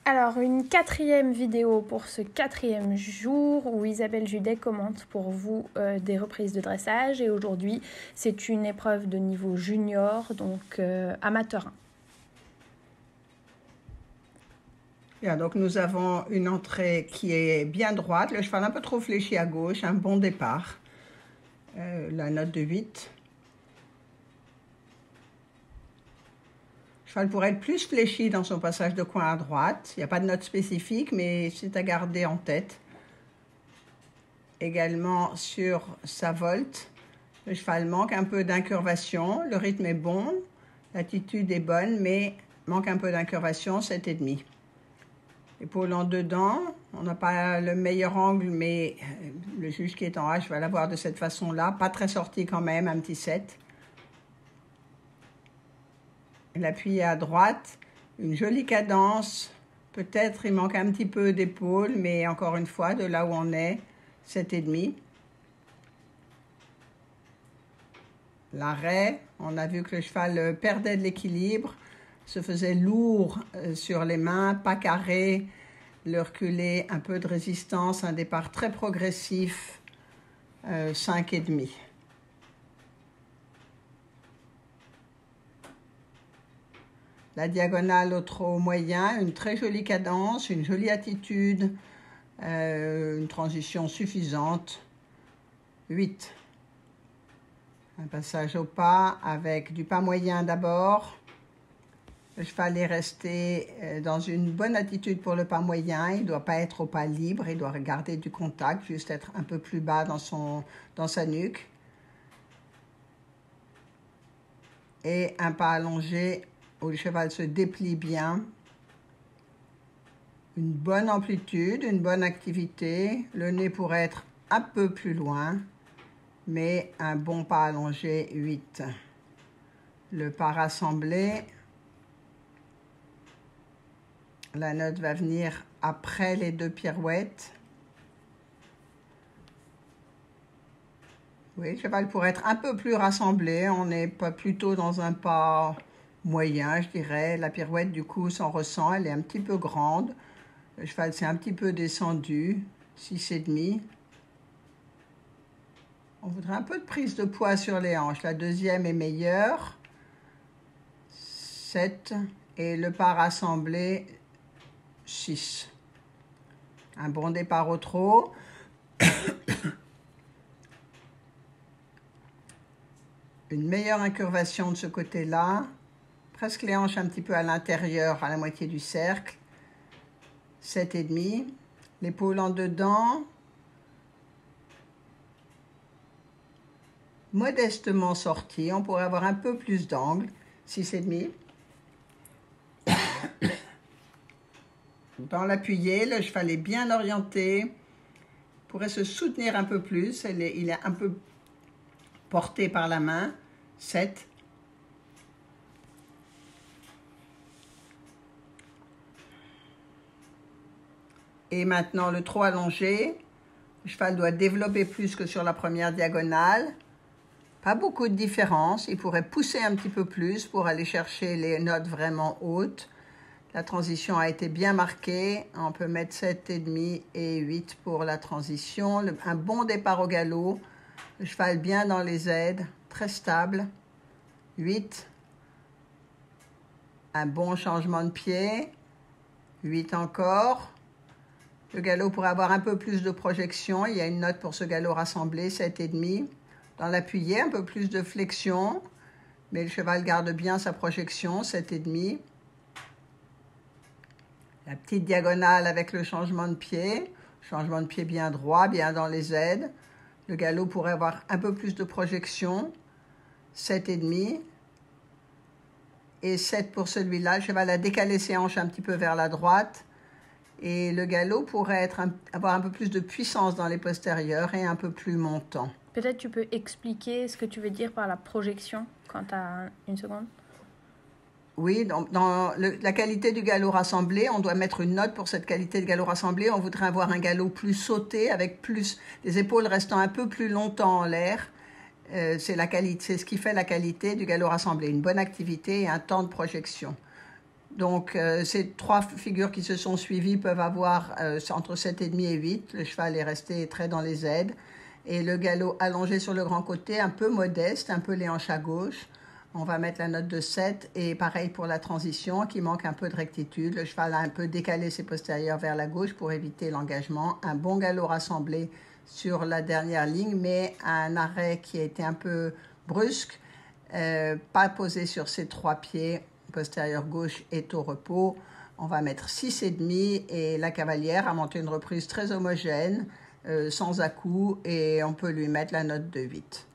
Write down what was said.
Alors, une quatrième vidéo pour ce quatrième jour où Isabelle Judet commente pour vous des reprises de dressage. Et aujourd'hui, c'est une épreuve de niveau junior, donc amateur 1. Bien, donc nous avons une entrée qui est bien droite, le cheval un peu trop fléchi à gauche, un bon départ. La note de 8. Le cheval pourrait être plus fléchi dans son passage de coin à droite. Il n'y a pas de note spécifique, mais c'est à garder en tête. Également sur sa volte, le cheval manque un peu d'incurvation. Le rythme est bon, l'attitude est bonne, mais manque un peu d'incurvation, 7,5. Épaule en dedans, on n'a pas le meilleur angle, mais le juge qui est en H va l'avoir de cette façon-là. Pas très sorti quand même, un petit 7. L'appui à droite, une jolie cadence. Peut-être il manque un petit peu d'épaule, mais encore une fois, de là où on est, 7,5. L'arrêt, on a vu que le cheval perdait de l'équilibre, se faisait lourd sur les mains, pas carré, le reculer, un peu de résistance, un départ très progressif, 5,5. La diagonale au trot moyen, une très jolie cadence, une jolie attitude, une transition suffisante, 8. Un passage au pas avec du pas moyen d'abord. Le cheval est resté dans une bonne attitude pour le pas moyen. Il ne doit pas être au pas libre, il doit garder du contact, juste être un peu plus bas dans sa nuque. Et un pas allongé où le cheval se déplie bien. Une bonne amplitude, une bonne activité. Le nez pourrait être un peu plus loin, mais un bon pas allongé, 8. Le pas rassemblé. La note va venir après les 2 pirouettes. Oui, le cheval pourrait être un peu plus rassemblé. On n'est pas plutôt dans un pas moyen, je dirais. La pirouette, du coup, s'en ressent. Elle est un petit peu grande. Le cheval s'est un petit peu descendu. 6,5. On voudrait un peu de prise de poids sur les hanches. La deuxième est meilleure. 7. Et le pas rassemblé, 6. Un bon départ au trot. Une meilleure incurvation de ce côté-là. Presque les hanches un petit peu à l'intérieur, à la moitié du cercle. 7,5. L'épaule en dedans. Modestement sortie. On pourrait avoir un peu plus d'angle. 6,5. Dans l'appuyé, le cheval est bien orienté. Il pourrait se soutenir un peu plus. Il est un peu porté par la main. 7. Et maintenant le trot allongé. Le cheval doit développer plus que sur la première diagonale. Pas beaucoup de différence. Il pourrait pousser un petit peu plus pour aller chercher les notes vraiment hautes. La transition a été bien marquée. On peut mettre 7,5 et 8 pour la transition. Un bon départ au galop. Le cheval bien dans les aides. Très stable. 8. Un bon changement de pied. 8 encore. Le galop pourrait avoir un peu plus de projection. Il y a une note pour ce galop rassemblé, 7,5. Dans l'appuyé, un peu plus de flexion. Mais le cheval garde bien sa projection, 7,5. La petite diagonale avec le changement de pied. Changement de pied bien droit, bien dans les aides. Le galop pourrait avoir un peu plus de projection, 7,5. Et 7 pour celui-là. Le cheval a décalé ses hanches un petit peu vers la droite. Et le galop pourrait avoir un peu plus de puissance dans les postérieurs et un peu plus montant. Peut-être tu peux expliquer ce que tu veux dire par la projection quand tu as une seconde. Oui, dans la qualité du galop rassemblé, on doit mettre une note pour cette qualité de galop rassemblé. On voudrait avoir un galop plus sauté, avec plus des épaules restant un peu plus longtemps en l'air. C'est ce qui fait la qualité du galop rassemblé. Une bonne activité et un temps de projection. Donc, ces trois figures qui se sont suivies peuvent avoir entre 7,5 et 8. Le cheval est resté très dans les aides. Et le galop allongé sur le grand côté, un peu modeste, un peu les hanches à gauche. On va mettre la note de 7. Et pareil pour la transition, qui manque un peu de rectitude. Le cheval a un peu décalé ses postérieurs vers la gauche pour éviter l'engagement. Un bon galop rassemblé sur la dernière ligne, mais un arrêt qui a été un peu brusque, pas posé sur ses trois pieds. Postérieur gauche est au repos. On va mettre 6,5 et la cavalière a monté une reprise très homogène, sans à-coups, et on peut lui mettre la note de 8.